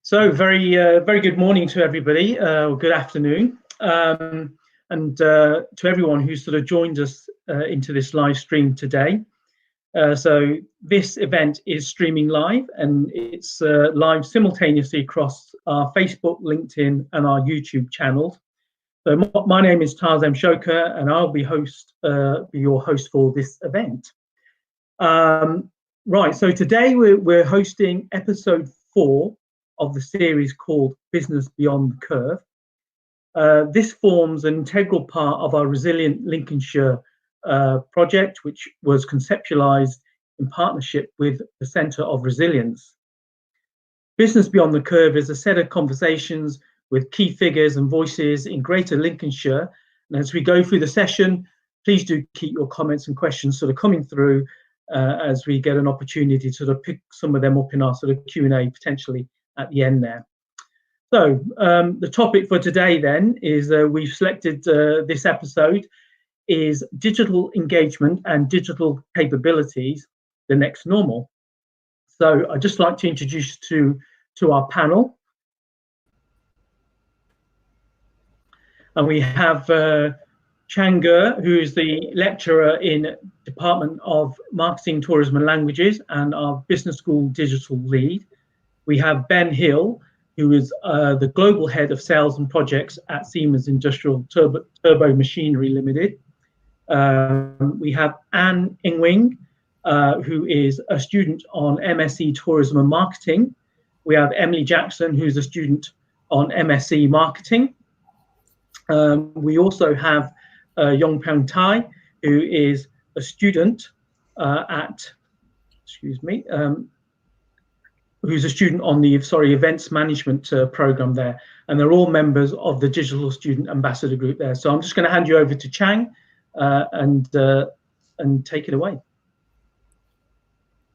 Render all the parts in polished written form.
Very good morning to everybody, or good afternoon, and to everyone who's sort of joined us into this live stream today. So this event is streaming live, and it's live simultaneously across our Facebook, LinkedIn, and our YouTube channels. So my name is Tarzan Shoka, and I'll be your host for this event. Right, so today we're hosting episode 4 of the series called Business Beyond the Curve. This forms an integral part of our Resilient Lincolnshire project, which was conceptualized in partnership with the Centre of Resilience. Business Beyond the Curve is a set of conversations with key figures and voices in Greater Lincolnshire. And as we go through the session, please do keep your comments and questions sort of coming through as we get an opportunity to sort of pick some of them up in our sort of Q&A potentially at the end there. So the topic for today then is we've selected this episode is digital engagement and digital capabilities, the next normal. So I'd just like to introduce to our panel. And we have Chang Ge, who is the lecturer in Department of Marketing, Tourism and Languages and our Business School Digital Lead. We have Ben Hill, who is the Global Head of Sales and Projects at Siemens Industrial Turbo Machinery Limited. We have Anne Ingwing, who is a student on MSc Tourism and Marketing. We have Emily Jackson, who's a student on MSc Marketing. We also have Yongpyeong Tai, who is a student who's a student on the events management program there, and they're all members of the Digital Student Ambassador Group there. So I'm just going to hand you over to Chang and take it away.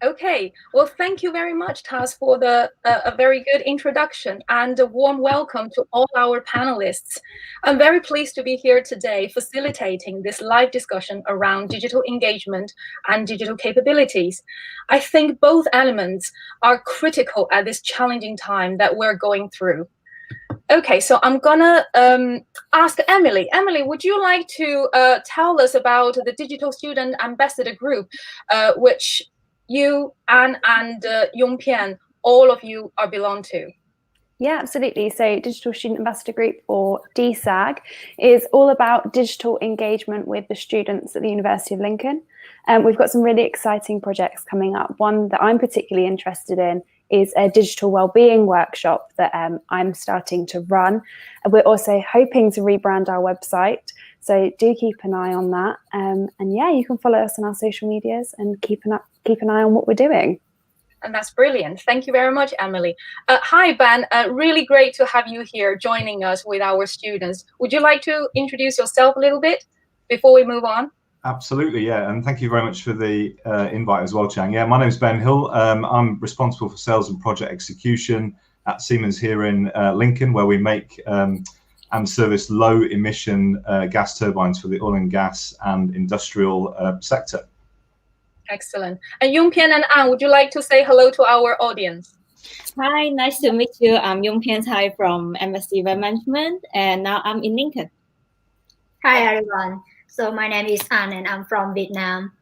Okay, well, thank you very much, Taz, for a very good introduction and a warm welcome to all our panelists. I'm very pleased to be here today facilitating this live discussion around digital engagement and digital capabilities. I think both elements are critical at this challenging time that we're going through. Okay, so I'm gonna ask Emily. Emily, would you like to tell us about the Digital Student Ambassador Group, which you, Anne, and Yongpyeong, all of you are belong to? Yeah, absolutely. So Digital Student Ambassador Group, or DSAG, is all about digital engagement with the students at the University of Lincoln. We've got some really exciting projects coming up. One that I'm particularly interested in is a digital wellbeing workshop that I'm starting to run. We're also hoping to rebrand our website, so do keep an eye on that. And yeah, you can follow us on our social medias and keep an eye on what we're doing. And that's brilliant. Thank you very much, Emily. Hi, Ben. Really great to have you here joining us with our students. Would you like to introduce yourself a little bit before we move on? Absolutely, yeah. And thank you very much for the invite as well, Chang. Yeah, my name is Ben Hill. I'm responsible for sales and project execution at Siemens here in Lincoln, where we make and service low emission gas turbines for the oil and gas and industrial sector. Excellent. And Yongpyeong and Anne, would you like to say hello to our audience? Hi, nice to meet you. I'm Yongpyeong Tai from MSc Event Management, and now I'm in Lincoln. Hi, everyone. So my name is Anne, and I'm from Vietnam.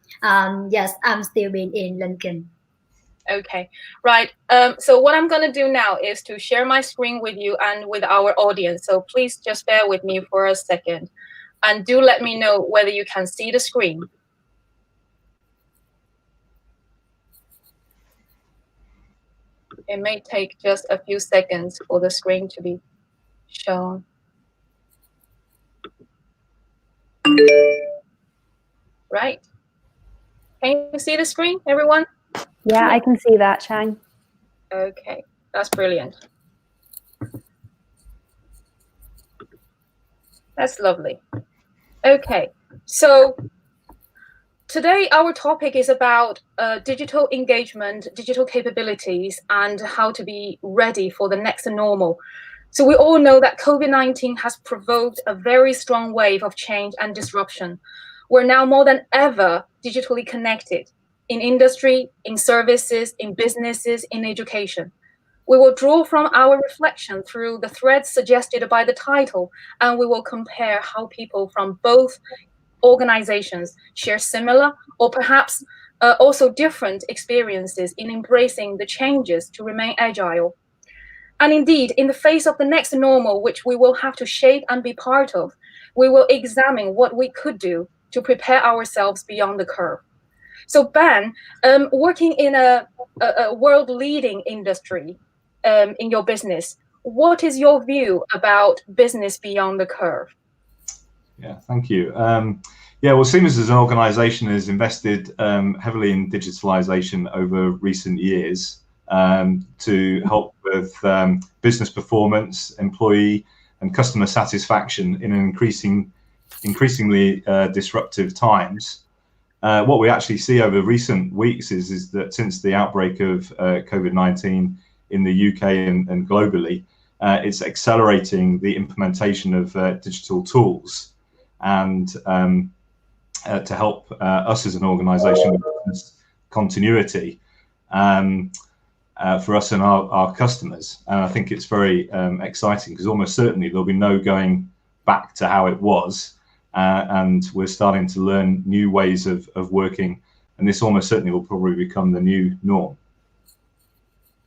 Yes, I'm still been in Lincoln. Okay, right. So what I'm going to do now is to share my screen with you and with our audience. So please just bear with me for a second, and do let me know whether you can see the screen. It may take just a few seconds for the screen to be shown. Right. Can you see the screen, everyone? Yeah, I can see that, Chang. Okay, that's brilliant. That's lovely. Okay, so today our topic is about digital engagement, digital capabilities, and how to be ready for the next normal. So we all know that COVID-19 has provoked a very strong wave of change and disruption. We're now more than ever digitally connected in industry, in services, in businesses, in education. We will draw from our reflection through the threads suggested by the title, and we will compare how people from both organizations share similar or perhaps also different experiences in embracing the changes to remain agile. And indeed, in the face of the next normal, which we will have to shape and be part of, we will examine what we could do to prepare ourselves beyond the curve. So Ben, working in a world-leading industry in your business, what is your view about business beyond the curve? Yeah, thank you. Yeah, well, Siemens as an organisation has invested heavily in digitalisation over recent years to help with business performance, employee and customer satisfaction in an increasingly disruptive times. What we actually see over recent weeks is that since the outbreak of COVID-19 in the UK and globally, it's accelerating the implementation of digital tools and to help us as an organisation with business continuity for us and our customers. And I think it's very exciting because almost certainly there'll be no going back to how it was. And we're starting to learn new ways of working, and this almost certainly will probably become the new norm.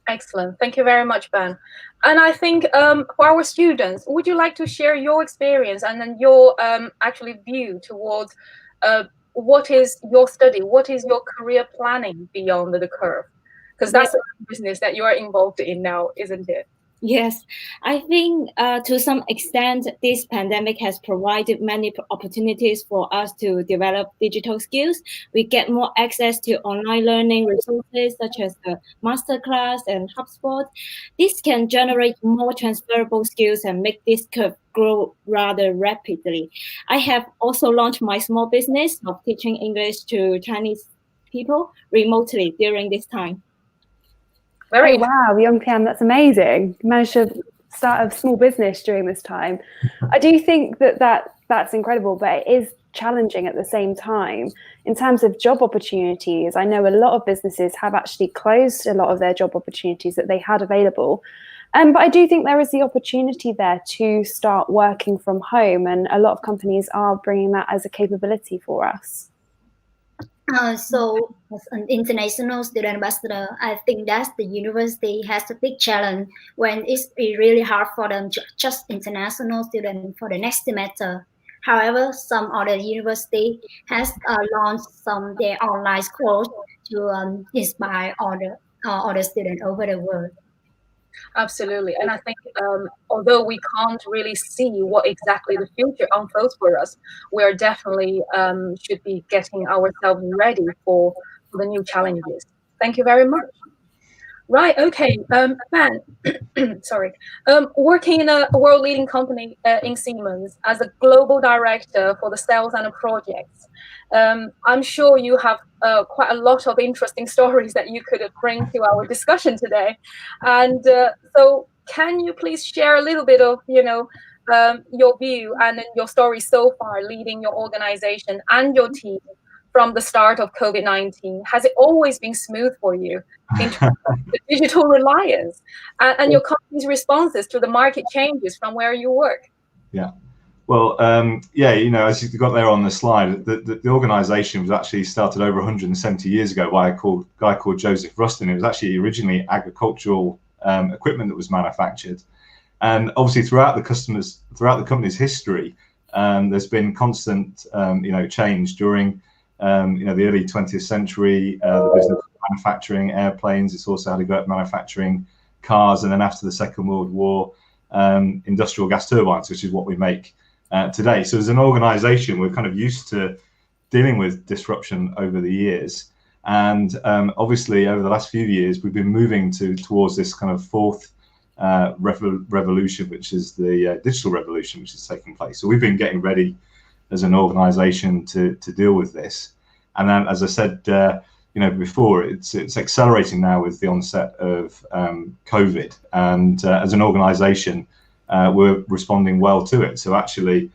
Excellent. Thank you very much, Ben. And I think for our students, would you like to share your experience and then your actually view towards what is your study, what is your career planning beyond the curve? Because that's the business that you are involved in now, isn't it? Yes, I think to some extent, this pandemic has provided many opportunities for us to develop digital skills. We get more access to online learning resources such as the masterclass and HubSpot. This can generate more transferable skills and make this curve grow rather rapidly. I have also launched my small business of teaching English to Chinese people remotely during this time. Oh, wow, Young Pian, that's amazing. You managed to start a small business during this time. I do think that's incredible, but it is challenging at the same time. In terms of job opportunities, I know a lot of businesses have actually closed a lot of their job opportunities that they had available. But I do think there is the opportunity there to start working from home, and a lot of companies are bringing that as a capability for us. So as an international student ambassador, I think that the university has a big challenge when it's really hard for them to just international students for the next semester. However, some other university has launched their online course to inspire other students over the world. Absolutely. And I think although we can't really see what exactly the future unfolds for us, we are definitely should be getting ourselves ready for the new challenges. Thank you very much. Right, okay, Ben, sorry. Working in a world-leading company in Siemens as a global director for the sales and the projects, I'm sure you have quite a lot of interesting stories that you could bring to our discussion today. And so can you please share a little bit of, your view and your story so far leading your organization and your team from the start of COVID-19? Has it always been smooth for you in terms of the digital reliance and your company's responses to the market changes from where you work? Yeah. Well, as you got there on the slide, the organisation was actually started over 170 years ago by a guy called Joseph Rustin. It was actually originally agricultural equipment that was manufactured, and obviously throughout the company's history, there's been constant, change during, the early 20th century. The business of manufacturing airplanes. It's also had to go up manufacturing cars, and then after the Second World War, industrial gas turbines, which is what we make today. So as an organisation, we're kind of used to dealing with disruption over the years, and obviously over the last few years, we've been moving towards this kind of fourth revolution, which is the digital revolution, which is taking place. So we've been getting ready as an organisation to deal with this, and then, as I said, before, it's accelerating now with the onset of COVID, and as an organisation, we're responding well to it. So actually,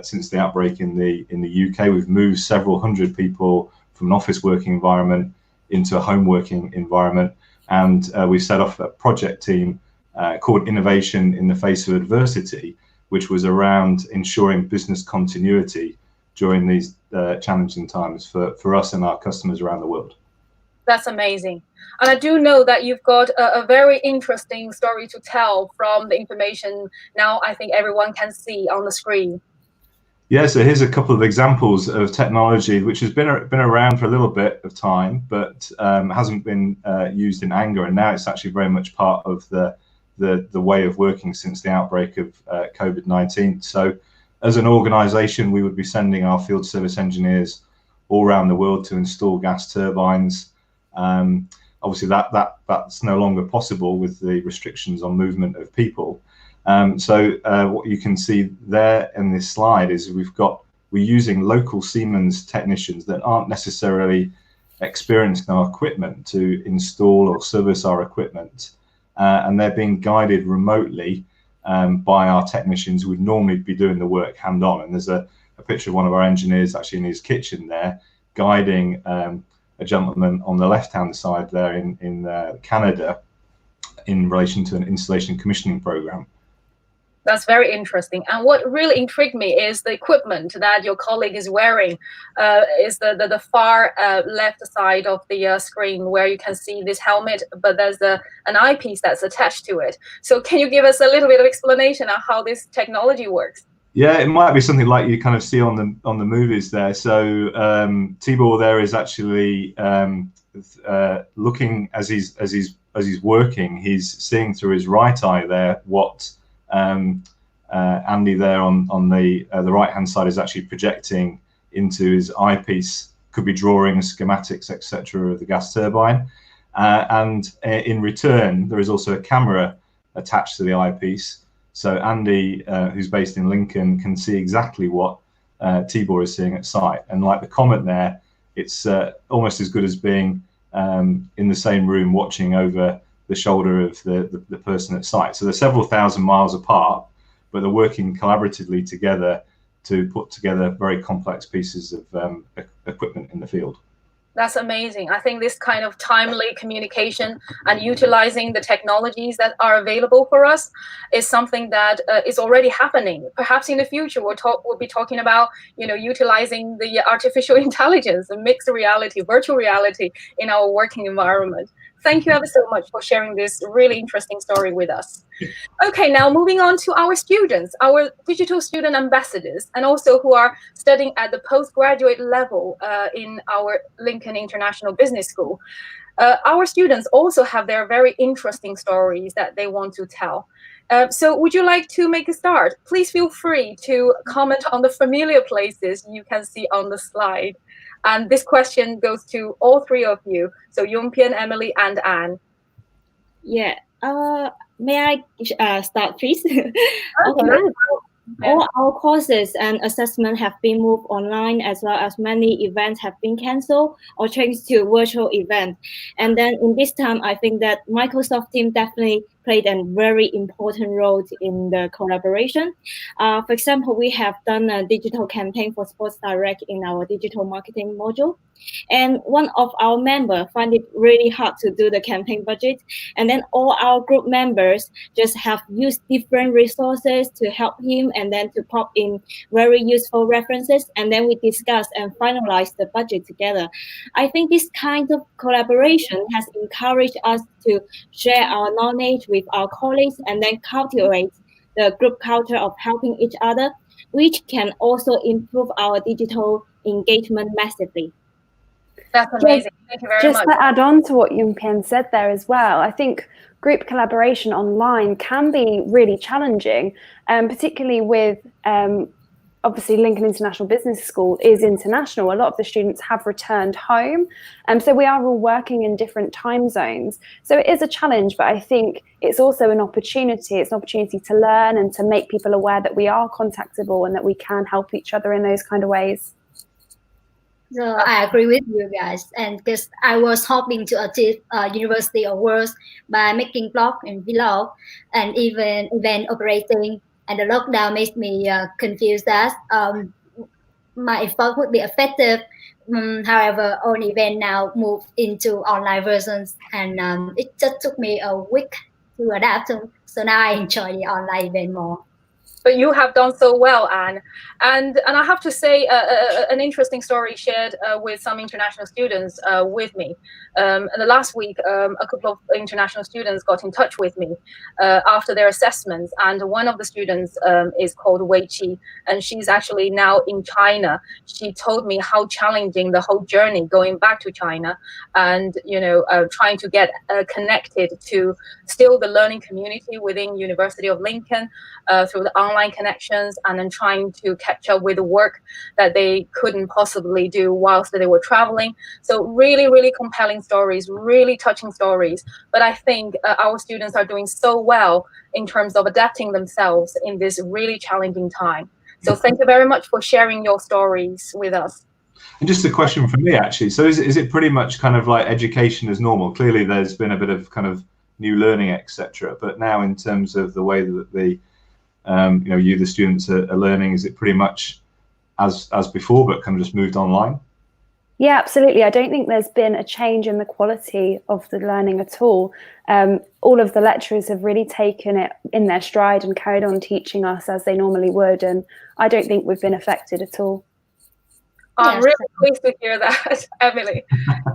since the outbreak in the UK, we've moved several hundred people from an office working environment into a home working environment. and we set off a project team called Innovation in the Face of Adversity, which was around ensuring business continuity during these challenging times for us and our customers around the world. That's amazing. And I do know that you've got a very interesting story to tell from the information now I think everyone can see on the screen. Yeah, so here's a couple of examples of technology which has been around for a little bit of time, but hasn't been used in anger, and now it's actually very much part of the way of working since the outbreak of COVID-19. So as an organization, we would be sending our field service engineers all around the world to install gas turbines. Obviously that's no longer possible with the restrictions on movement of people. So what you can see there in this slide is we're using local Siemens technicians that aren't necessarily experienced in our equipment to install or service our equipment, and they're being guided remotely by our technicians who would normally be doing the work hand-on. And there's a picture of one of our engineers actually in his kitchen there, guiding a gentleman on the left-hand side there in Canada in relation to an installation commissioning program. That's very interesting. And what really intrigued me is the equipment that your colleague is wearing. Is the far left side of the screen where you can see this helmet, but there's an eyepiece that's attached to it. So can you give us a little bit of explanation on how this technology works? Yeah, it might be something like you kind of see on the movies there. So Tibor there is actually looking as he's working. He's seeing through his right eye there what Andy there on the right hand side is actually projecting into his eyepiece. Could be drawings, schematics, etc. of the gas turbine, and in return there is also a camera attached to the eyepiece. So Andy, who's based in Lincoln, can see exactly what Tibor is seeing at site. And like the comment there, it's almost as good as being in the same room watching over the shoulder of the person at site. So they're several thousand miles apart, but they're working collaboratively together to put together very complex pieces of equipment in the field. That's amazing. I think this kind of timely communication and utilizing the technologies that are available for us is something that is already happening. Perhaps in the future we'll be talking about, utilizing the artificial intelligence and mixed reality, virtual reality in our working environment. Thank you ever so much for sharing this really interesting story with us. Okay, now moving on to our students, our digital student ambassadors, and also who are studying at the postgraduate level in our Lincoln International Business School. Our students also have their very interesting stories that they want to tell. So would you like to make a start? Please feel free to comment on the familiar places you can see on the slide. And this question goes to all three of you. So Yongpian, Emily, and Anne. Yeah. May I start, please? Okay. All our courses and assessment have been moved online, as well as many events have been cancelled or changed to virtual events. And then in this time, I think that Microsoft team definitely played a very important role in the collaboration. For example, we have done a digital campaign for Sports Direct in our digital marketing module. And one of our members find it really hard to do the campaign budget. And then all our group members just have used different resources to help him and then to pop in very useful references. And then we discuss and finalize the budget together. I think this kind of collaboration has encouraged us to share our knowledge with our colleagues and then cultivate the group culture of helping each other, which can also improve our digital engagement massively. That's amazing. Thank you very much. Just to add on to what Yongpian said there as well, I think group collaboration online can be really challenging, particularly with obviously Lincoln International Business School is international. A lot of the students have returned home, so we are all working in different time zones. So it is a challenge, but I think it's also an opportunity. It's an opportunity to learn and to make people aware that we are contactable and that we can help each other in those kind of ways. So I agree with you guys, and because I was hoping to achieve university awards by making blog and vlog, and even event operating, and the lockdown made me confused that my effort would be effective. However, all event now moved into online versions, and it just took me a week to adapt. So now I enjoy the online event more. But you have done so well, Anne. And I have to say, an interesting story shared with some international students with me. And the last week, a couple of international students got in touch with me after their assessments. And one of the students is called Wei Qi, and she's actually now in China. She told me how challenging the whole journey going back to China, and trying to get connected to still the learning community within University of Lincoln through the online connections, and then trying to catch up with the work that they couldn't possibly do whilst they were traveling. So really, really compelling stories, really touching stories. But I think our students are doing so well in terms of adapting themselves in this really challenging time. So thank you very much for sharing your stories with us. And just a question from me, actually. So is it pretty much kind of like education as normal? Clearly, there's been a bit of kind of new learning, etc. But now, in terms of the way that the the students are learning, is it pretty much as before, but kind of just moved online? Yeah, absolutely. I don't think there's been a change in the quality of the learning at all. All of the lecturers have really taken it in their stride and carried on teaching us as they normally would. And I don't think we've been affected at all. I'm really pleased to hear that, Emily.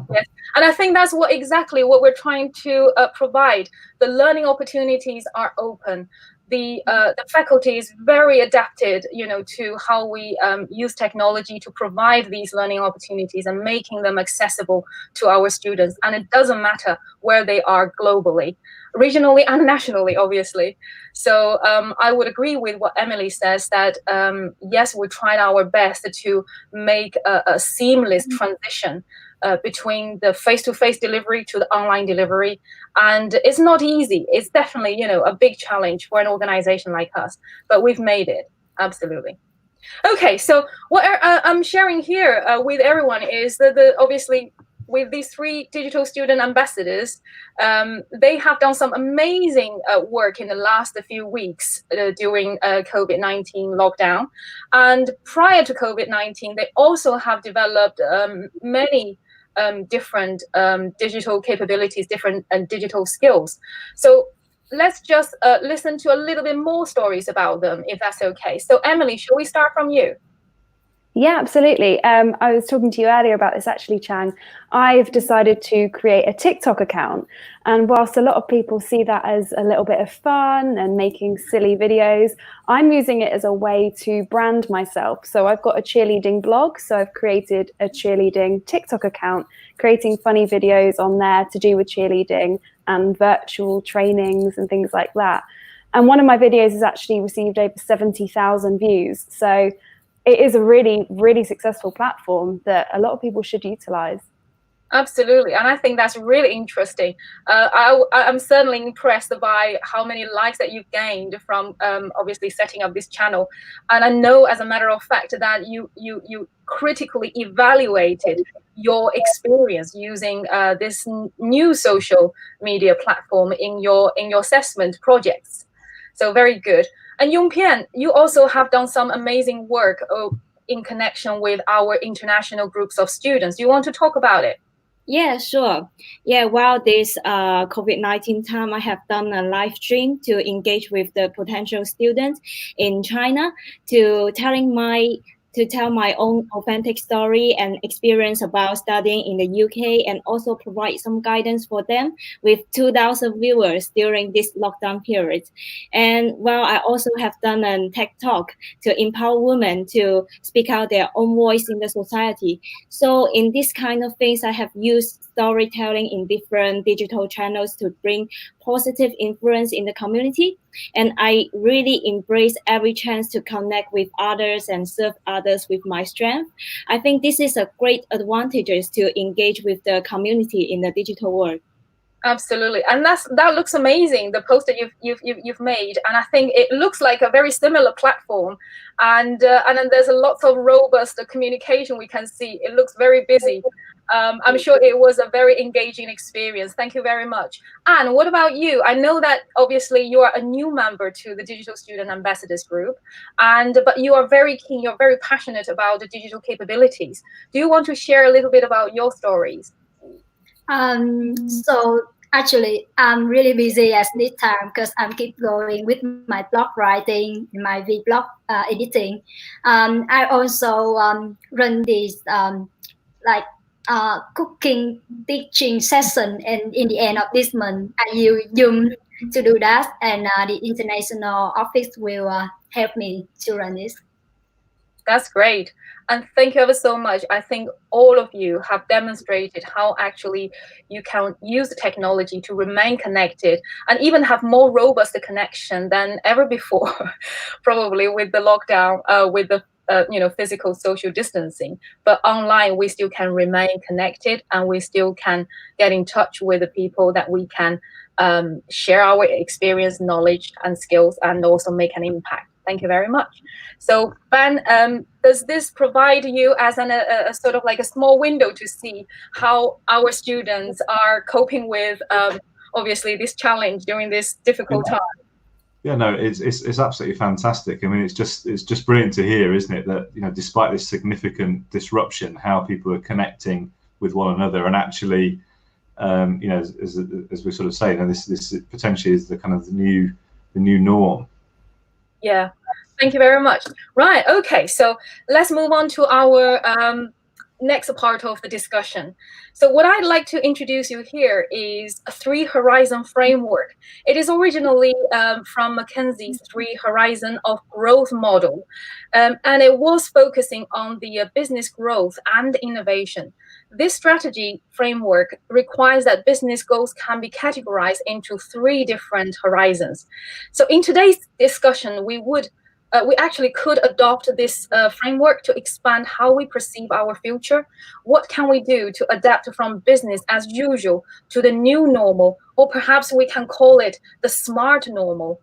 Yes. And I think that's exactly what we're trying to provide. The learning opportunities are open. The faculty is very adapted, to how we use technology to provide these learning opportunities and making them accessible to our students. And it doesn't matter where they are globally, regionally and nationally, obviously. So I would agree with what Emily says, that yes, we tried our best to make a seamless transition between the face-to-face delivery to the online delivery. And it's not easy. It's definitely, a big challenge for an organization like us, but we've made it, absolutely. Okay, so what I'm sharing here with everyone is that obviously with these 3 digital student ambassadors, they have done some amazing work in the last few weeks during COVID-19 lockdown. And prior to COVID-19, they also have developed many different digital capabilities, different digital skills. So let's just listen to a little bit more stories about them, if that's okay. So Emily, shall we start from you? Yeah, absolutely. I was talking to you earlier about this, actually, Chang. I've decided to create a TikTok account. And whilst a lot of people see that as a little bit of fun and making silly videos, I'm using it as a way to brand myself. So I've got a cheerleading blog. So I've created a cheerleading TikTok account, creating funny videos on there to do with cheerleading and virtual trainings and things like that. And one of my videos has actually received over 70,000 views. So it is a really, really successful platform that a lot of people should utilize. Absolutely. And I think that's really interesting. I'm certainly impressed by how many likes that you've gained from obviously setting up this channel. And I know, as a matter of fact, that you critically evaluated your experience using this new social media platform in your assessment projects. So very good. And Yongpian, you also have done some amazing work in connection with our international groups of students. Do you want to talk about it? Yeah, sure. Yeah, while this COVID-19 time, I have done a live stream to engage with the potential students in China to tell my own authentic story and experience about studying in the UK, and also provide some guidance for them with 2,000 viewers during this lockdown period. And while I also have done a TED Talk to empower women to speak out their own voice in the society. So in this kind of things, I have used storytelling in different digital channels to bring positive influence in the community. And I really embrace every chance to connect with others and serve others with my strength. I think this is a great advantage to engage with the community in the digital world. Absolutely, and that looks amazing. The post that you've made, and I think it looks like a very similar platform, and then there's a lot of robust communication we can see. It looks very busy, I'm sure it was a very engaging experience. Thank you very much. Anne, what about you? I know that obviously you are a new member to the Digital Student Ambassadors Group, but you are very keen, you're very passionate about the digital capabilities. Do you want to share a little bit about your stories? So actually, I'm really busy at this time because I'm keep going with my blog writing, my vlog editing. I also run this like cooking teaching session, and in the end of this month, I use Zoom to do that, and the international office will help me to run this. That's great. And thank you ever so much. I think all of you have demonstrated how actually you can use the technology to remain connected and even have more robust connection than ever before, probably with the lockdown, with the physical social distancing. But online, we still can remain connected, and we still can get in touch with the people that we can share our experience, knowledge, and skills, and also make an impact. Thank you very much. So Ben, does this provide you as a sort of like a small window to see how our students are coping with obviously this challenge during this difficult time? Yeah, no, it's absolutely fantastic. I mean, it's just brilliant to hear, isn't it, that despite this significant disruption, how people are connecting with one another, and actually, as we sort of say, this potentially is the kind of the new norm. Yeah, thank you very much. Right, okay, so let's move on to our next part of the discussion. So what I'd like to introduce you here is a 3-horizon framework. It is originally from McKinsey's 3-horizon of growth model, and it was focusing on the business growth and innovation. This strategy framework requires that business goals can be categorized into 3 different horizons. So in today's discussion, we actually could adopt this framework to expand how we perceive our future. What can we do to adapt from business as usual to the new normal, or perhaps we can call it the smart normal?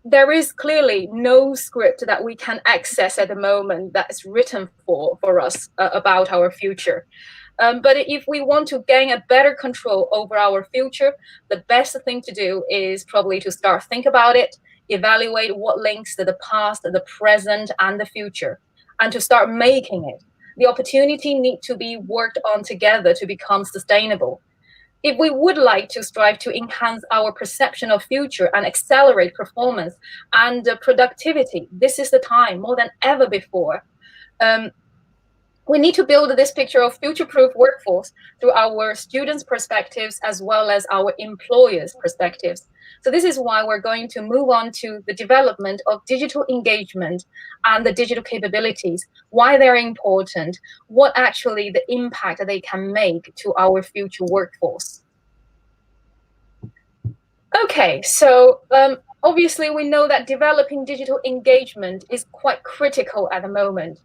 There is clearly no script that we can access at the moment that is written for us about our future. But if we want to gain a better control over our future, the best thing to do is probably to start think about it, evaluate what links to the past, the present, and the future, and to start making it. The opportunity need to be worked on together to become sustainable. If we would like to strive to enhance our perception of future and accelerate performance and productivity, this is the time more than ever before. We need to build this picture of future-proof workforce through our students' perspectives as well as our employers' perspectives. So this is why we're going to move on to the development of digital engagement and the digital capabilities, why they're important, what actually the impact that they can make to our future workforce. Okay, so obviously we know that developing digital engagement is quite critical at the moment.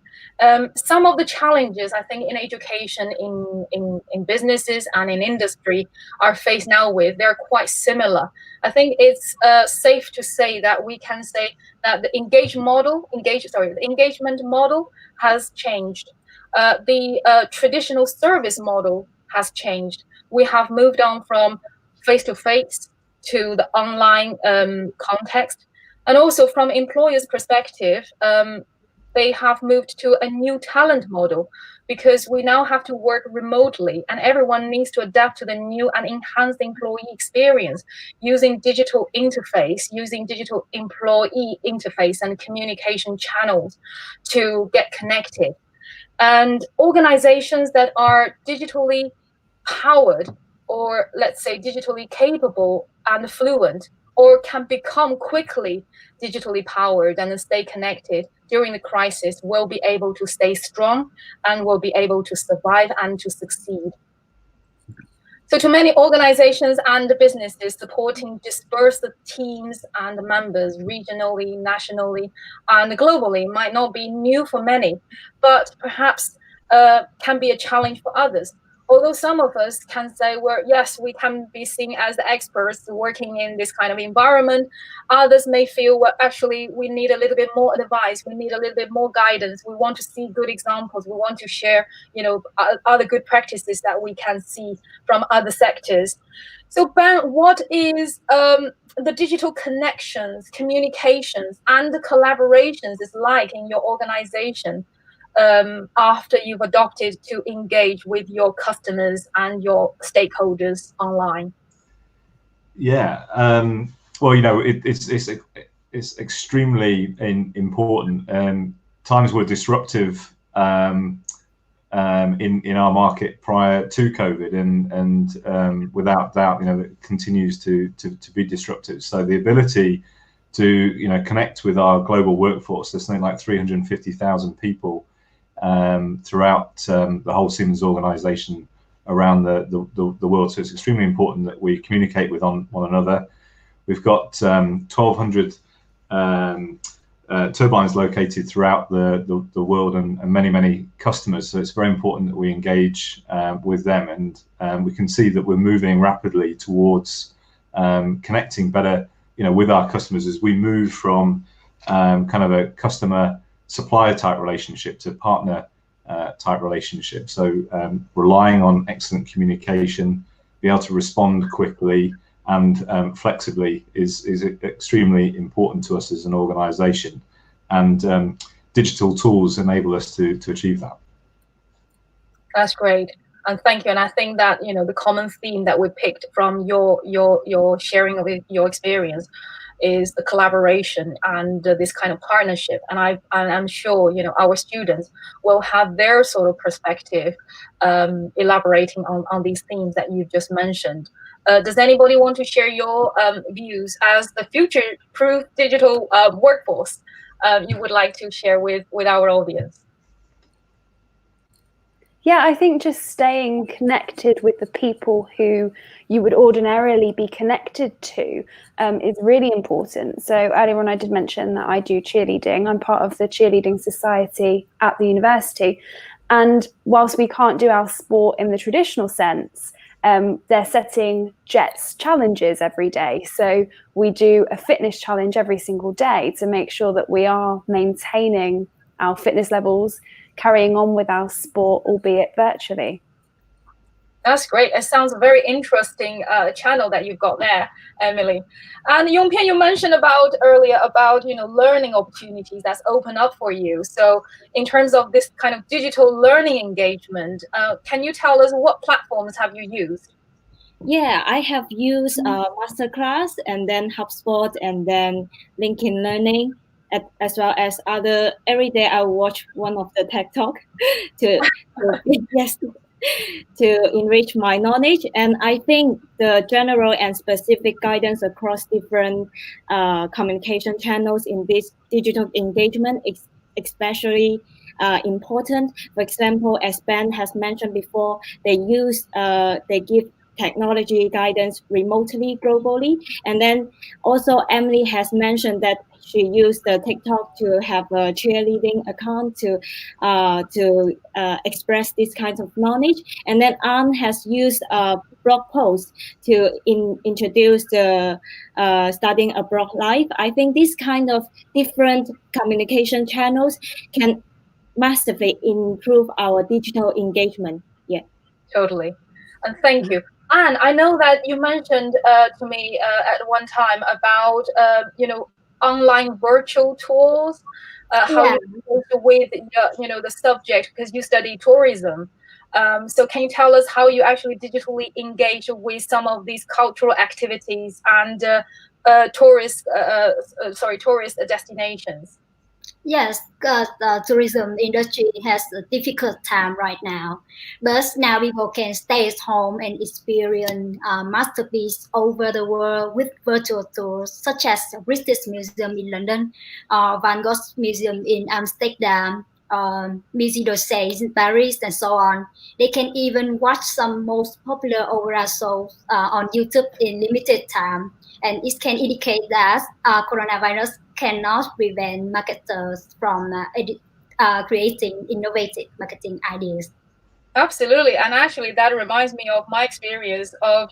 Some of the challenges I think in education, in businesses and in industry are faced now with, they're quite similar. I think it's safe to say that we can say that the engagement model has changed. The traditional service model has changed. We have moved on from face-to-face to the online context. And also from employers' perspective, they have moved to a new talent model because we now have to work remotely and everyone needs to adapt to the new and enhanced employee experience using digital interface, using digital employee interface and communication channels to get connected. And organizations that are digitally powered, or let's say digitally capable and fluent, or can become quickly digitally powered and stay connected during the crisis, will be able to stay strong and will be able to survive and to succeed. So to many organizations and businesses, supporting dispersed teams and members regionally, nationally, and globally might not be new for many, but perhaps can be a challenge for others. although some of us can say, well, yes, we can be seen as the experts working in this kind of environment, others may feel, well, actually, we need a little bit more advice, we need a little bit more guidance, we want to see good examples, we want to share, other good practices that we can see from other sectors. So Ben, what is the digital connections, communications, and the collaborations is like in your organization after you've adopted to engage with your customers and your stakeholders online? Yeah, well, it's extremely important. Times were disruptive in our market prior to COVID, and without doubt, it continues to be disruptive. So the ability to connect with our global workforce, there's something like 350,000 people throughout the whole Siemens organization around the world. So it's extremely important that we communicate with one another. We've got 1,200 turbines located throughout the world, and many customers. So it's very important that we engage with them, and we can see that we're moving rapidly towards connecting better, with our customers as we move from kind of a customer supplier type relationship to partner type relationship. So relying on excellent communication, be able to respond quickly and flexibly is extremely important to us as an organization, and digital tools enable us to achieve that. That's great, and thank you. And I think that the common theme that we picked from your sharing of your experience is the collaboration and this kind of partnership. And I'm sure our students will have their sort of perspective elaborating on these themes that you've just mentioned. Does anybody want to share your views as the future-proof digital workforce you would like to share with our audience? Yeah, I think just staying connected with the people who you would ordinarily be connected to is really important. So earlier on, I did mention that I do cheerleading. I'm part of the cheerleading society at the university. And whilst we can't do our sport in the traditional sense, they're setting JETS challenges every day. So we do a fitness challenge every single day to make sure that we are maintaining our fitness levels, carrying on with our sport, albeit virtually. That's great. It sounds a very interesting channel that you've got there, Emily. And Yongpian, you mentioned earlier about learning opportunities that's open up for you. So in terms of this kind of digital learning engagement, can you tell us what platforms have you used? Yeah, I have used Masterclass, and then HubSpot, and then LinkedIn Learning, as well as other. Every day I watch one of the TED Talk to enrich my knowledge. And I think the general and specific guidance across different communication channels in this digital engagement is especially important. For example, as Ben has mentioned before, they give technology guidance remotely globally. And then also Emily has mentioned that she used the TikTok to have a cheerleading account to express this kind of knowledge. And then Anne has used a blog post to introduce the studying abroad life. I think this kind of different communication channels can massively improve our digital engagement. Yeah, totally. And thank you. And I know that you mentioned to me at one time about online virtual tools, how you deal with the subject, because you study tourism. So can you tell us how you actually digitally engage with some of these cultural activities and tourist destinations? Yes, because the tourism industry has a difficult time right now. But now people can stay at home and experience masterpieces over the world with virtual tours, such as the British Museum in London, Van Gogh Museum in Amsterdam, Musée d'Orsay in Paris, and so on. They can even watch some most popular opera shows on YouTube in limited time. And it can indicate that coronavirus cannot prevent marketers from creating innovative marketing ideas. Absolutely, and actually, that reminds me of my experience of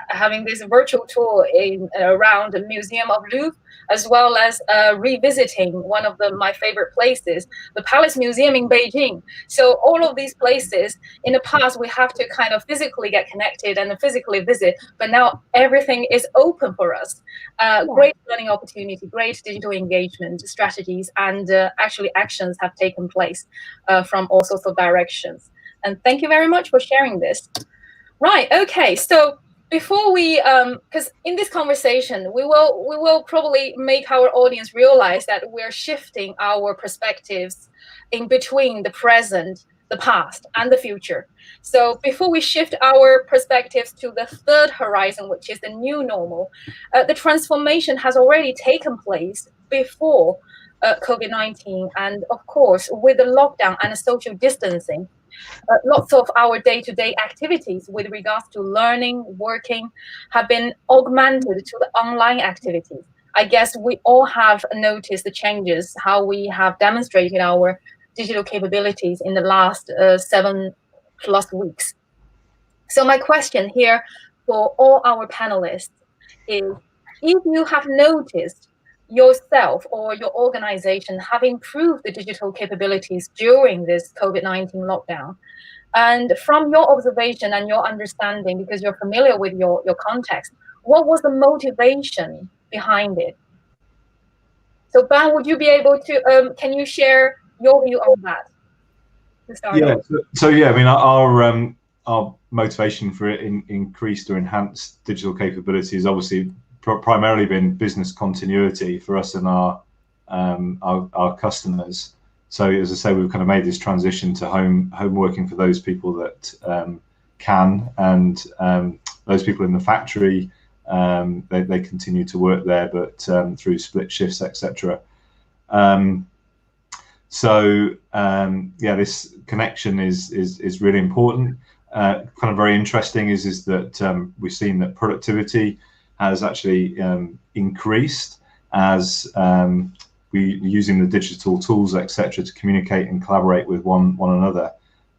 having this virtual tour in around the Museum of Louvre, as well as revisiting one of my favorite places, the Palace Museum in Beijing. So all of these places, in the past, we have to kind of physically get connected and physically visit, but now everything is open for us. Great learning opportunity, great digital engagement strategies, and actually actions have taken place from all sorts of directions. And thank you very much for sharing this. Right, okay, so before we, because in this conversation, we will probably make our audience realize that we're shifting our perspectives in between the present, the past, and the future. So before we shift our perspectives to the third horizon, which is the new normal, the transformation has already taken place before COVID-19, and of course, with the lockdown and the social distancing, lots of our day-to-day activities with regards to learning, working, have been augmented to the online activities. I guess we all have noticed the changes, how we have demonstrated our digital capabilities in the last 7+ weeks. So my question here for all our panelists is, if you have noticed yourself or your organization have improved the digital capabilities during this COVID-19 lockdown, and from your observation and your understanding, because you're familiar with your context, what was the motivation behind it? So Ben, would you be able to, can you share your view on that? Yeah, I mean, our motivation for it increased or enhanced digital capabilities obviously primarily been business continuity for us and our customers. So as I say, we've kind of made this transition to home working for those people that can, and those people in the factory, they continue to work there, but through split shifts, etc. This connection is really important. Kind of very interesting is that we've seen that productivity has actually increased as we using the digital tools, etc., to communicate and collaborate with one another.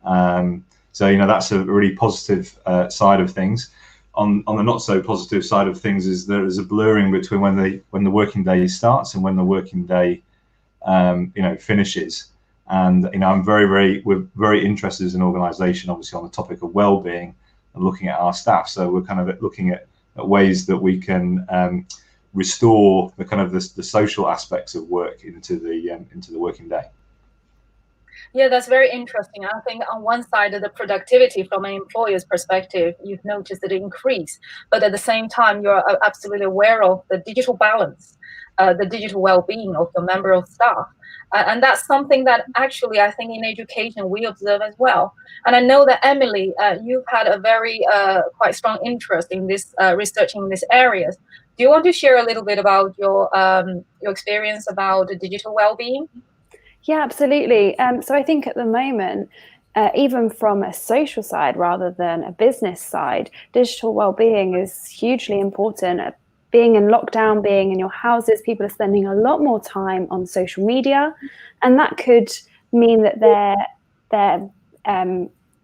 That's a really positive side of things. On the not so positive side of things is there is a blurring between when the working day starts and when the working day finishes. And we're very interested as an organisation, obviously, on the topic of well-being and looking at our staff. So we're kind of looking at ways that we can restore the kind of the social aspects of work into the working day. Yeah, that's very interesting. I think on one side of the productivity from an employer's perspective, you've noticed the increase, but at the same time, you're absolutely aware of the digital balance, the digital well-being of the member of staff. And that's something that actually I think in education we observe as well. And I know that Emily, you've had a very quite strong interest in this researching these areas. Do you want to share a little bit about your experience about the digital well-being? Yeah, absolutely. So I think at the moment, even from a social side rather than a business side, digital well-being is hugely important. Being in lockdown, being in your houses, people are spending a lot more time on social media, and that could mean that they're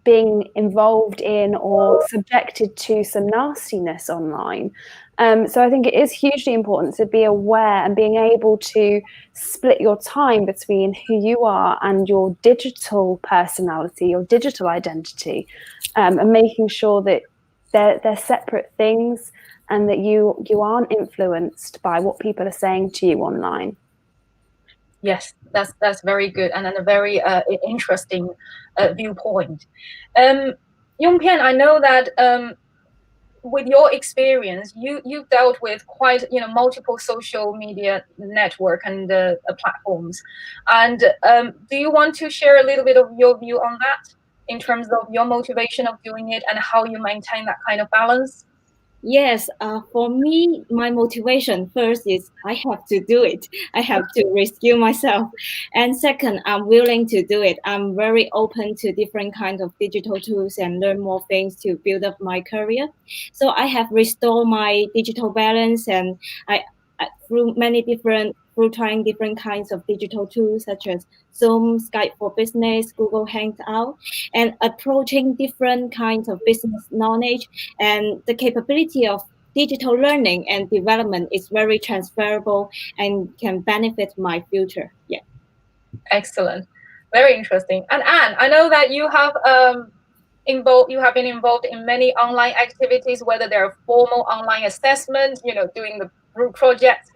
being involved in or subjected to some nastiness online. So I think it is hugely important to be aware and being able to split your time between who you are and your digital personality, your digital identity, and making sure that they're separate things and that you aren't influenced by what people are saying to you online. Yes, that's very good and a very interesting viewpoint. Yongpian, I know that with your experience, you've dealt with quite multiple social media network and platforms. And do you want to share a little bit of your view on that in terms of your motivation of doing it and how you maintain that kind of balance? Yes, for me, my motivation first is I have to do it. I have to rescue myself. And second, I'm willing to do it. I'm very open to different kinds of digital tools and learn more things to build up my career. So I have restored my digital balance, and I through many different through trying different kinds of digital tools such as Zoom, Skype for Business, Google Hangout, and approaching different kinds of business knowledge. And the capability of digital learning and development is very transferable and can benefit my future. Yeah. Excellent. Very interesting. And Anne, I know that you have been involved in many online activities, whether they're formal online assessments, doing the group projects,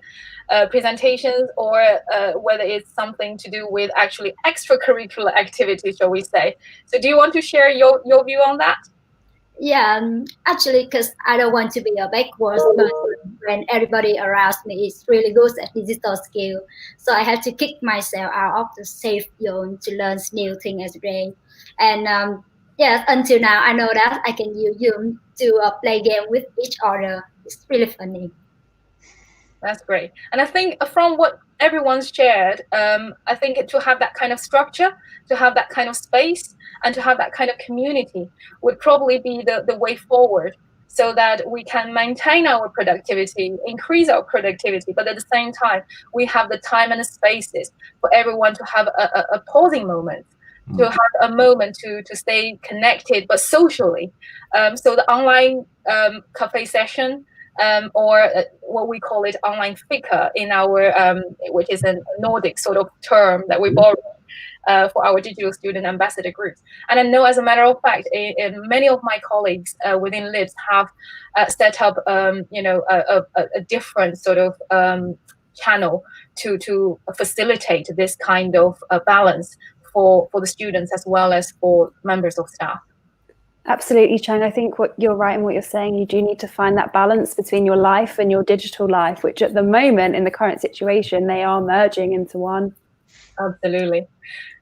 presentations, or whether it's something to do with actually extracurricular activities, shall we say. So do you want to share your view on that? Yeah, actually, because I don't want to be a backwards person when everybody around me is really good at digital skill. So I had to kick myself out of the safe zone to learn new things every day. And yes, until now, I know that I can use Zoom to play game with each other. It's really funny. That's great. And I think from what everyone's shared, I think to have that kind of structure, to have that kind of space, and to have that kind of community would probably be the way forward, so that we can maintain our productivity, increase our productivity, but at the same time, we have the time and the spaces for everyone to have a pausing moment, to have a moment to stay connected, but socially. So the online cafe session, or what we call it online fika in our, which is a Nordic sort of term that we borrow for our digital student ambassador groups. And I know, as a matter of fact, many of my colleagues within LIBS have set up, a different sort of channel to facilitate this kind of balance for the students as well as for members of staff. Absolutely, Chang. I think you're right in what you're saying. You do need to find that balance between your life and your digital life, which at the moment, in the current situation, they are merging into one. Absolutely.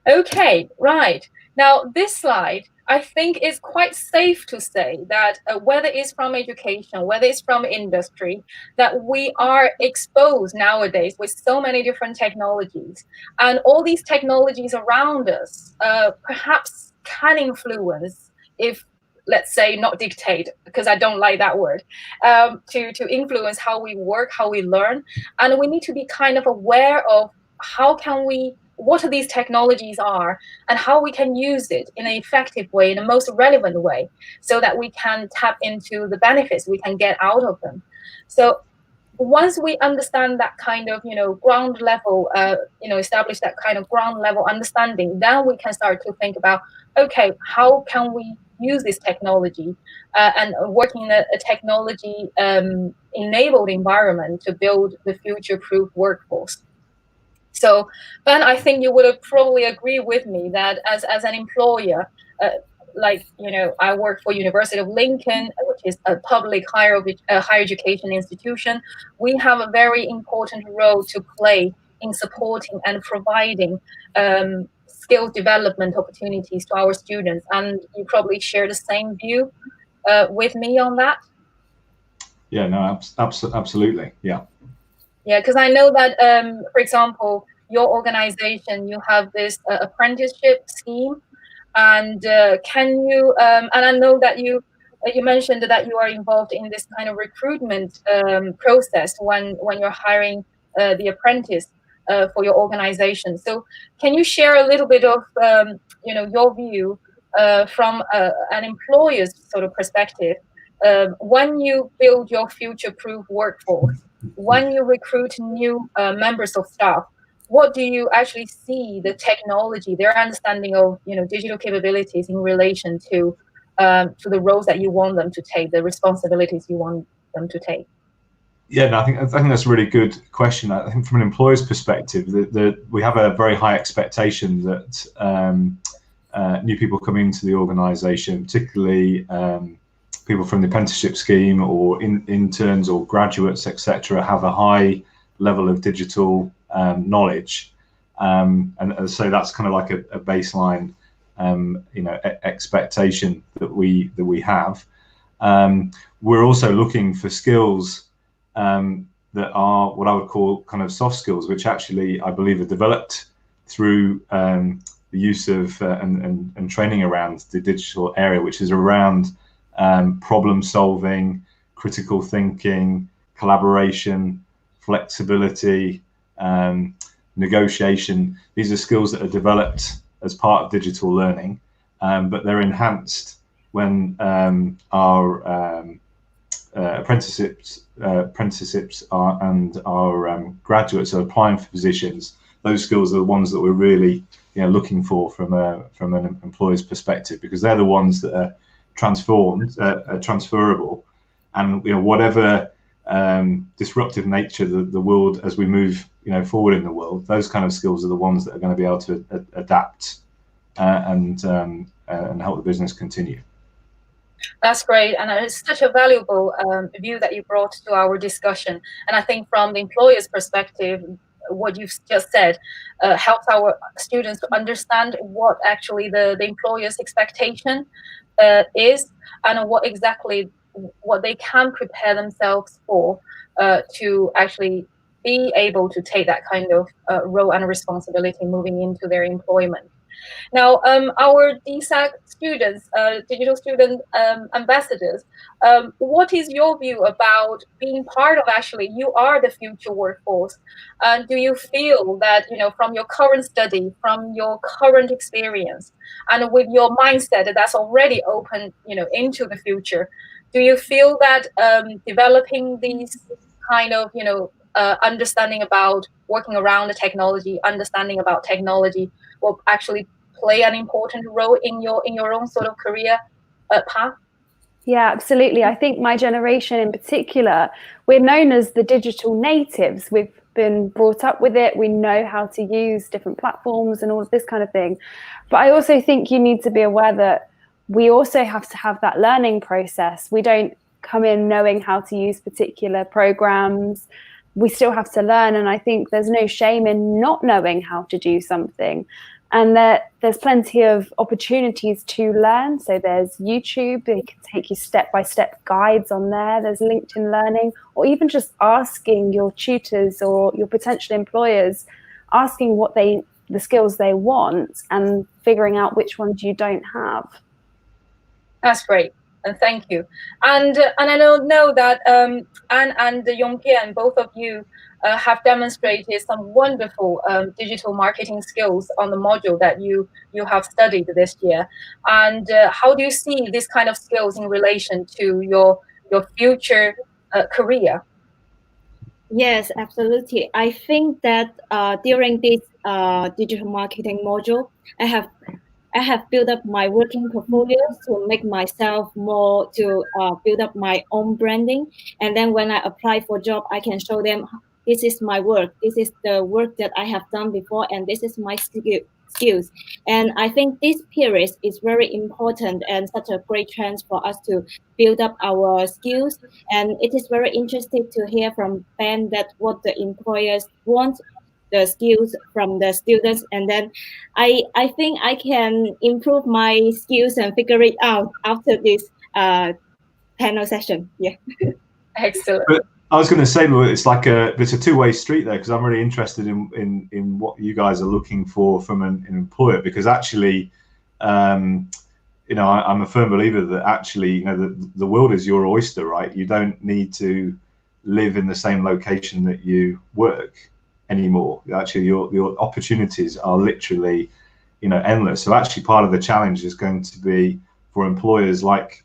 Okay, right. Now, this slide, I think, is quite safe to say that whether it's from education, whether it's from industry, that we are exposed nowadays with so many different technologies. And all these technologies around us perhaps can influence, if, let's say, not dictate, because I don't like that word, to influence how we work, how we learn. And we need to be kind of aware of what these technologies are and how we can use it in an effective way, in a most relevant way, so that we can tap into the benefits we can get out of them. So once we understand that kind of, ground level, establish that kind of ground level understanding, then we can start to think about, okay, how can we use this technology and working in a technology enabled environment to build the future-proof workforce. So, Ben, I think you would have probably agree with me that as an employer, I work for University of Lincoln, which is a public higher education institution. We have a very important role to play in supporting and providing skills development opportunities to our students. And you probably share the same view with me on that. Yeah, no, absolutely. Yeah. Yeah, because I know that, for example, your organization, you have this apprenticeship scheme, and can you? And I know that you mentioned that you are involved in this kind of recruitment process when you're hiring the apprentice for your organization. So, can you share a little bit of your view from an employer's sort of perspective when you build your future-proof workforce? When you recruit new members of staff, what do you actually see the technology, their understanding of digital capabilities in relation to the roles that you want them to take, the responsibilities you want them to take? Yeah, no, I think that's a really good question. I think from an employer's perspective, we have a very high expectation that new people coming into the organisation, particularly people from the apprenticeship scheme or interns or graduates, etc., have a high level of digital knowledge, and so that's kind of like a baseline, expectation that we have. We're also looking for skills that are what I would call kind of soft skills, which actually I believe are developed through the use of and training around the digital area, which is around problem solving, critical thinking, collaboration, flexibility, negotiation. These are skills that are developed as part of digital learning, but they're enhanced when our apprenticeships and our graduates are applying for positions. Those skills are the ones that we're really looking for from an employer's perspective, because they're the ones that are transferable, and whatever disruptive nature the world as we move forward in the world, those kind of skills are the ones that are going to be able to adapt and help the business continue. That's great, and it's such a valuable view that you brought to our discussion. And I think from the employer's perspective, what you've just said helps our students to understand what actually the employer's expectation is, and what they can prepare themselves for to actually be able to take that kind of role and responsibility moving into their employment. Now, our DSAG students, digital student ambassadors, what is your view about being part of, actually, you are the future workforce? Do you feel that, from your current study, from your current experience, and with your mindset that's already open, into the future, do you feel that developing these kind of, understanding about working around the technology, understanding about technology, will actually play an important role in your own sort of career path? Yeah, absolutely. I think my generation in particular, we're known as the digital natives. We've been brought up with it. We know how to use different platforms and all of this kind of thing. But I also think you need to be aware that we also have to have that learning process. We don't come in knowing how to use particular programs. We still have to learn. And I think there's no shame in not knowing how to do something. And there's plenty of opportunities to learn. So there's YouTube, they can take you step-by-step guides on there. There's LinkedIn Learning, or even just asking your tutors or your potential employers, asking what the skills they want and figuring out which ones you don't have. That's great. And thank you. And I know that Anne and Yongkian, both of you have demonstrated some wonderful digital marketing skills on the module that you have studied this year. And how do you see this kind of skills in relation to your future career? Yes, absolutely. I think that during this digital marketing module, I have built up my working portfolio to make myself more, to build up my own branding. And then when I apply for job, I can show them, this is my work. This is the work that I have done before, and this is my skills. And I think this period is very important and such a great chance for us to build up our skills. And it is very interesting to hear from Ben that what the employers want the skills from the students, and then I think I can improve my skills and figure it out after this panel session. Yeah. Excellent. But I was going to say, it's like it's a two-way street there, because I'm really interested in what you guys are looking for from an employer, because actually, I'm a firm believer that actually, the world is your oyster, right? You don't need to live in the same location that you work anymore. Actually, your opportunities are literally, endless. So actually, part of the challenge is going to be for employers like,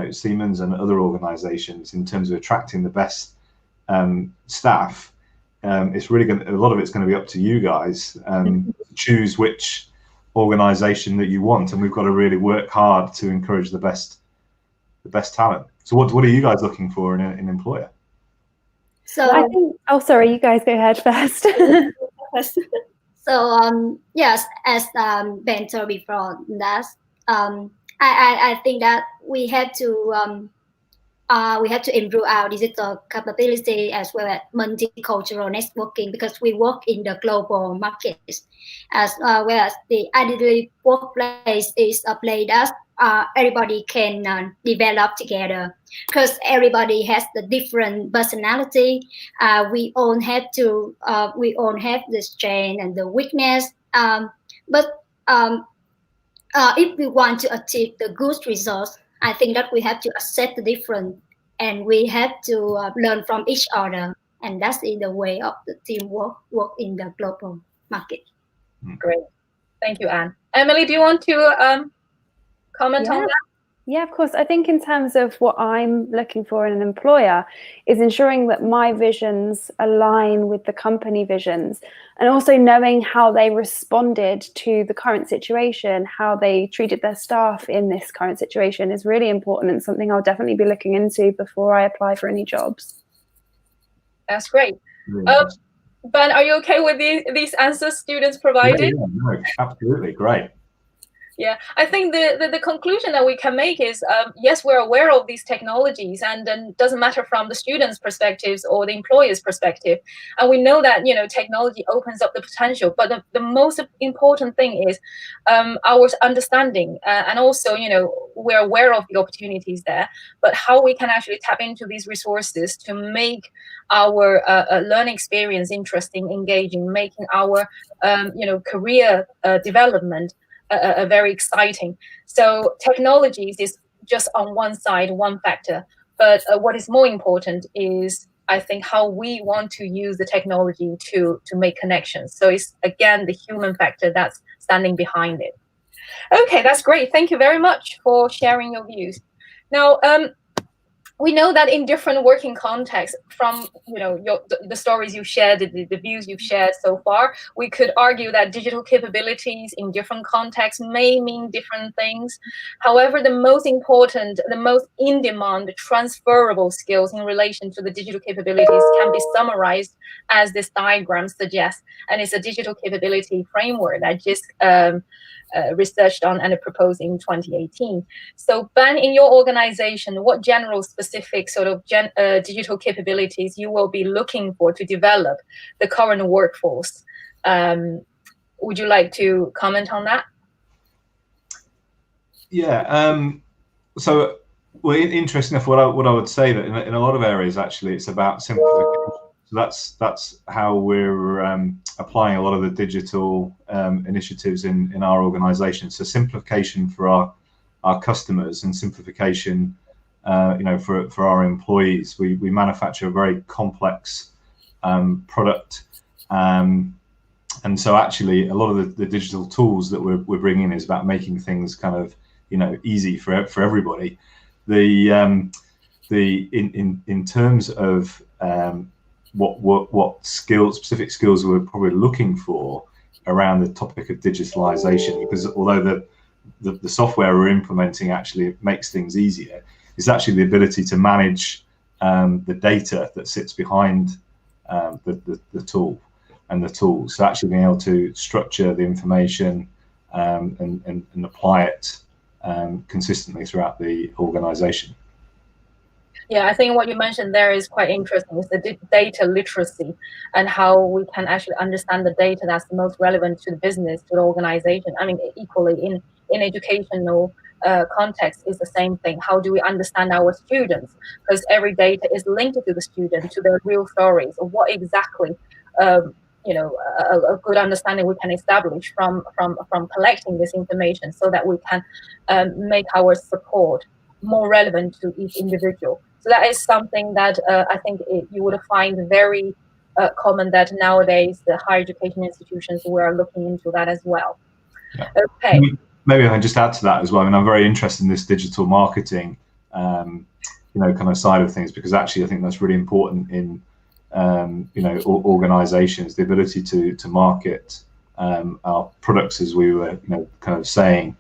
Siemens and other organizations, in terms of attracting the best staff. It's really a lot of it's going to be up to you guys to choose which organization that you want, and we've got to really work hard to encourage the best talent. So what are you guys looking for in an employer? So I think, sorry, you guys go ahead first. So yes, as Ben told before, that I think that we have to improve our digital capability as well as multicultural networking, because we work in the global markets, as well as the ideally workplace is a place that everybody can develop together, because everybody has the different personality. We all have the strength and the weakness, but if we want to achieve the good results, I think that we have to accept the difference, and we have to learn from each other. and that's in the way of the teamwork work in the global market. Great, thank you, Anne. Emily, do you want to comment on that? Yeah, of course. I think in terms of what I'm looking for in an employer is ensuring that my visions align with the company visions, and also knowing how they responded to the current situation, how they treated their staff in this current situation is really important and something I'll definitely be looking into before I apply for any jobs. That's great. Ben, are you okay with these answers students provided? Yeah, no, absolutely, great. Yeah, I think the conclusion that we can make is, yes, we're aware of these technologies, and it doesn't matter from the students' perspectives or the employer's perspective. And we know that, technology opens up the potential, but the most important thing is our understanding, and also, we're aware of the opportunities there, but how we can actually tap into these resources to make our learning experience interesting, engaging, making our, career development very exciting. So technologies is just on one side, one factor. But what is more important is, I think, how we want to use the technology to make connections. So it's, again, the human factor that's standing behind it. Okay, that's great. Thank you very much for sharing your views. Now, we know that in different working contexts, from the stories you've shared, the views you've shared so far, we could argue that digital capabilities in different contexts may mean different things. However, the most important, the most in-demand, transferable skills in relation to the digital capabilities can be summarized as this diagram suggests, and it's a digital capability framework that just researched on and proposed in 2018. So, Ben, in your organization, what general specific sort of digital capabilities you will be looking for to develop the current workforce? Would you like to comment on that? Yeah. So, well, interesting enough, what I would say that in a lot of areas, actually, it's about simplification. So that's how we're applying a lot of the digital initiatives in our organisation. So simplification for our customers and simplification, for our employees. We manufacture a very complex product, and so actually a lot of the digital tools that we're bringing is about making things kind of easy for everybody. In terms of what specific skills we're probably looking for around the topic of digitalization, because although the software we're implementing actually makes things easier, it's actually the ability to manage the data that sits behind the tool and the tools. So actually being able to structure the information and apply it consistently throughout the organization. Yeah, I think what you mentioned there is quite interesting. It's the data literacy and how we can actually understand the data that's the most relevant to the business, to the organization. I mean, equally in educational context is the same thing. How do we understand our students? Because every data is linked to the student, to their real stories. What exactly, a good understanding we can establish from collecting this information, so that we can make our support more relevant to each individual. So that is something that I think you would find very common, that nowadays the higher education institutions, we are looking into that as well. Yeah. Okay. Maybe I can just add to that as well. I mean, I'm very interested in this digital marketing, kind of side of things, because actually I think that's really important in, organizations, the ability to market our products, as we were, kind of saying,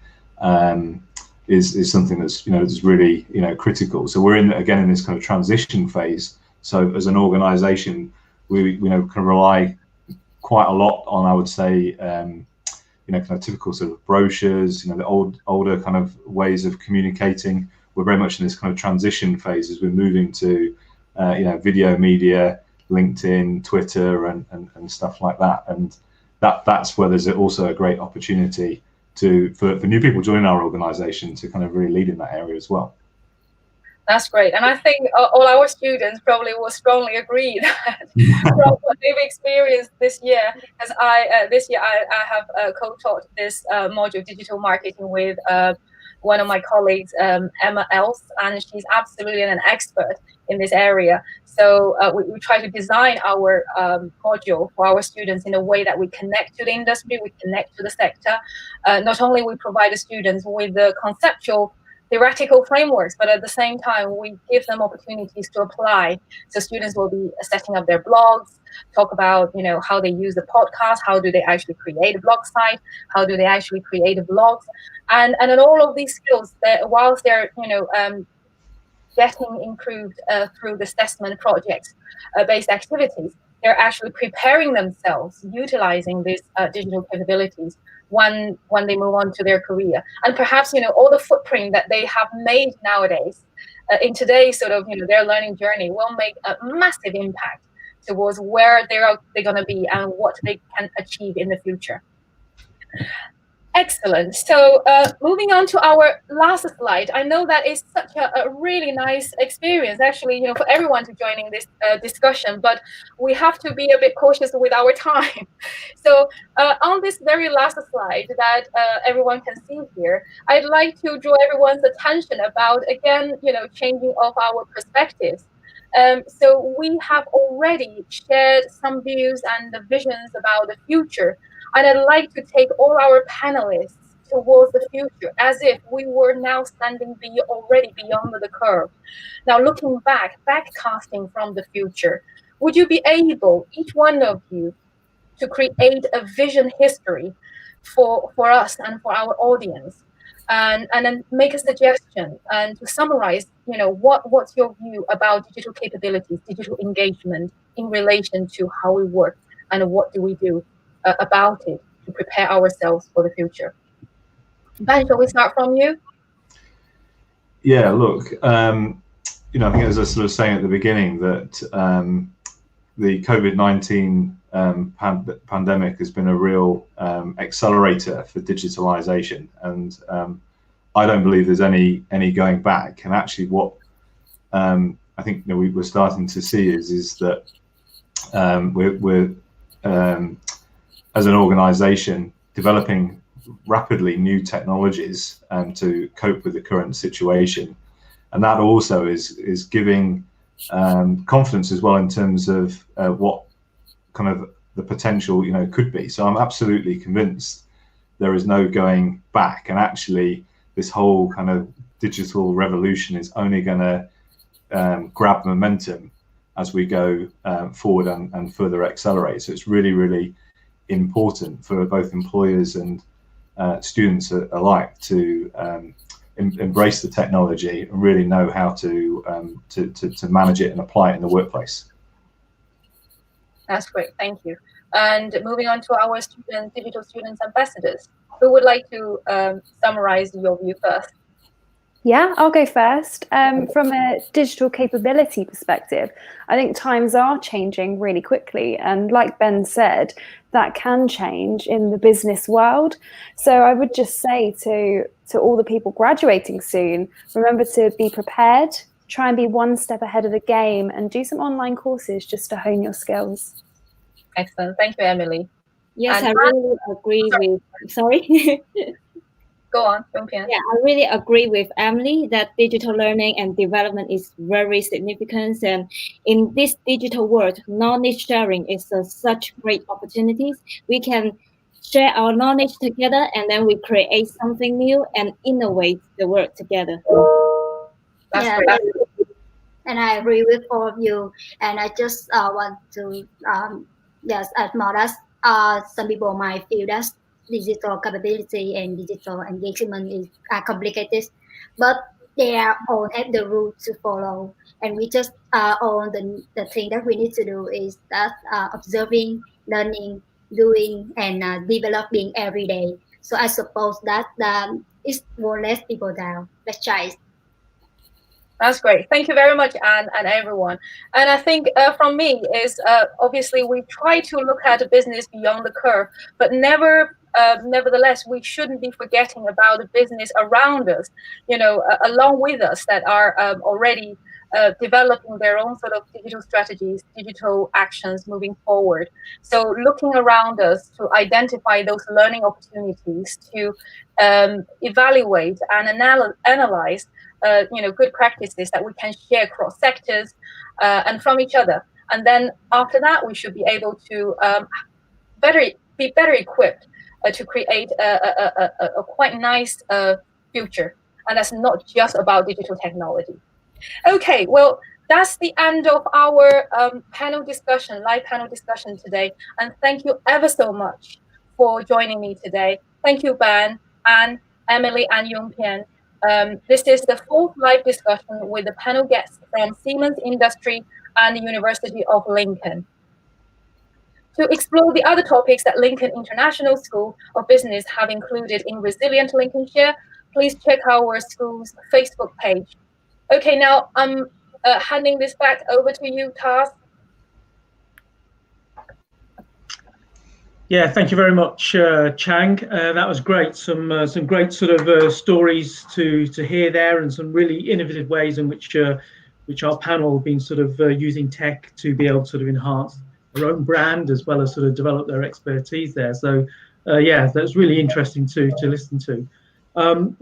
is something that's that's really critical. So we're in this kind of transition phase. So as an organization, we can rely quite a lot on, I would say, kind of typical sort of brochures, the older kind of ways of communicating. We're very much in this kind of transition phase as we're moving to video media, LinkedIn, Twitter, and stuff like that. And that's where there's also a great opportunity for new people joining our organization to kind of really lead in that area as well. That's great, and I think all our students probably will strongly agree that from what they've experienced this year, as I have co-taught this module, digital marketing, with one of my colleagues, Emma Els, and she's absolutely an expert in this area. So we try to design our module for our students in a way that we connect to the industry, we connect to the sector. Not only we provide the students with the conceptual theoretical frameworks, but at the same time, we give them opportunities to apply. So students will be setting up their blogs, talk about, how they use the podcast, how do they actually create a blog site, how do they actually create a blog, and then all of these skills that whilst they're, getting improved through the assessment projects based activities, they're actually preparing themselves, utilizing these digital capabilities when they move on to their career. And perhaps, all the footprint that they have made nowadays in today's sort of, their learning journey will make a massive impact towards where they're going to be and what they can achieve in the future. Excellent. So moving on to our last slide, I know that is such a really nice experience, actually, for everyone to joining this discussion, but we have to be a bit cautious with our time. So on this very last slide that everyone can see here, I'd like to draw everyone's attention about, again, changing of our perspectives. So we have already shared some views and visions about the future. And I'd like to take all our panelists towards the future as if we were now standing already beyond the curve. Now, looking backcasting from the future, would you be able, each one of you, to create a vision history for us and for our audience? And then make a suggestion and to summarize, what's your view about digital capabilities, digital engagement in relation to how we work and what do we do about it to prepare ourselves for the future. Ben, shall we start from you? Yeah, look, I think as I was sort of saying at the beginning that the COVID-19 pandemic has been a real accelerator for digitalization, and I don't believe there's any going back. And actually, what I think we're starting to see is that we're as an organization developing rapidly new technologies to cope with the current situation, and that also is giving confidence as well in terms of what kind of the potential could be. So I'm absolutely convinced there is no going back, and actually this whole kind of digital revolution is only going to grab momentum as we go forward and further accelerate. So it's really, really important for both employers and students alike to embrace the technology and really know how to manage it and apply it in the workplace. That's great, thank you. And moving on to our digital students ambassadors, who would like to summarize your view first? Yeah, I'll go first. From a digital capability perspective, I think times are changing really quickly. And like Ben said, that can change in the business world. So I would just say to all the people graduating soon, remember to be prepared, try and be one step ahead of the game and do some online courses just to hone your skills. Excellent. Thank you, Emily. Yes, I really agree with, sorry. Go on, Yongpian. Yeah, I really agree with Emily that digital learning and development is very significant. And in this digital world, knowledge sharing is such great opportunities. We can share our knowledge together, and then we create something new and innovate the world together. That's yeah, great. and I agree with all of you. And I just want to, admire that some people might feel that digital capability and digital engagement are complicated, but they all have the rules to follow. And we just all the thing that we need to do is that observing, learning, doing, and developing every day. So I suppose that it won't let people down. Let's try it. That's great. Thank you very much, Anne, and everyone. And I think from me is obviously we try to look at a business beyond the curve, but nevertheless, we shouldn't be forgetting about the business around us, along with us that are already developing their own sort of digital strategies, digital actions moving forward. So looking around us to identify those learning opportunities, to evaluate and analyze good practices that we can share across sectors and from each other. And then after that, we should be able to be better equipped to create a quite nice future. And that's not just about digital technology. Okay, well, that's the end of our panel discussion, live panel discussion today. And thank you ever so much for joining me today. Thank you, Ben, Anne, Emily, and Yongpian. This is the fourth live discussion with the panel guests from Siemens Industry and the University of Lincoln. To explore the other topics that Lincoln International School of Business have included in Resilient Lincolnshire, please check our school's Facebook page. Okay, now I'm handing this back over to you, Taz. Yeah, thank you very much, Chang. That was great. Some great sort of stories to hear there, and some really innovative ways in which our panel have been sort of using tech to be able to sort of enhance their own brand as well as sort of develop their expertise there. So yeah, that's really interesting to listen to.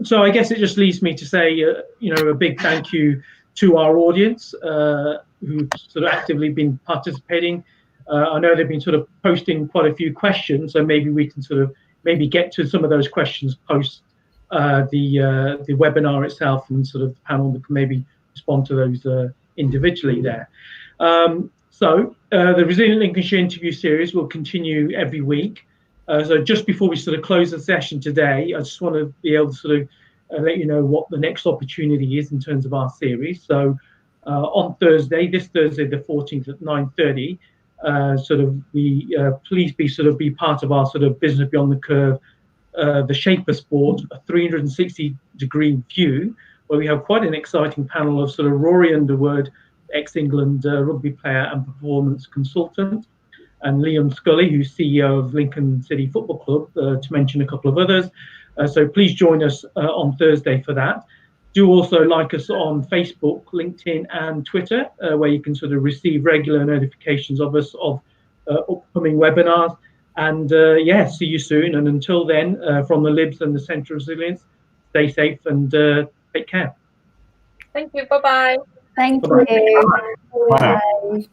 So I guess it just leaves me to say, a big thank you to our audience who've sort of actively been participating. I know they've been sort of posting quite a few questions, so maybe we can sort of get to some of those questions post the webinar itself, and sort of the panel that can maybe respond to those individually there. So the Resilient Lincolnshire interview series will continue every week. So just before we sort of close the session today, I just want to be able to sort of let you know what the next opportunity is in terms of our series. So on Thursday, this Thursday the 14th at 9:30, please be part of our sort of Business Beyond the Curve, the Shaper Sport, a 360-degree view, where we have quite an exciting panel of sort of Rory Underwood, ex-England rugby player and performance consultant, and Liam Scully, who's CEO of Lincoln City Football Club, to mention a couple of others. So please join us on Thursday for that. Do also like us on Facebook, LinkedIn, and Twitter, where you can sort of receive regular notifications of us of upcoming webinars. And yeah, see you soon. And until then, from the Libs and the Centre of Resilience, stay safe and take care. Thank you. Bye-bye. Thank Bye-bye. you. Bye. Bye.